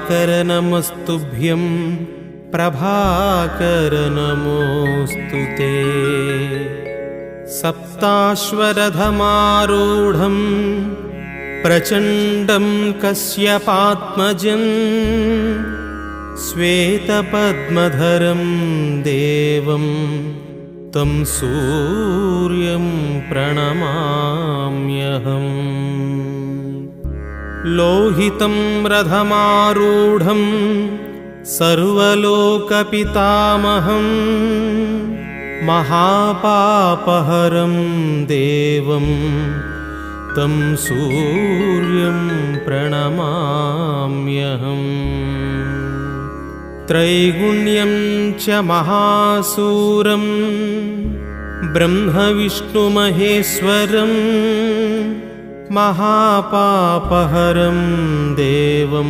दिवाकर नमस्तुभ्यं प्रभाकर नमोऽस्तु ते। सप्ताश्वरथमारूढं प्रचण्डं कश्यपात्मजं श्वेतपद्मधरं देवं तं सूर्यं प्रणमाम्यहम्। लोहितं रथमारूढं सर्वलोकपितामहं महापापहरं देवं तं सूर्यं प्रणमाम्यहम्। त्रैगुण्यं च महासूरं ब्रह्मविष्णुमहेश्वरं महापापहरं देवं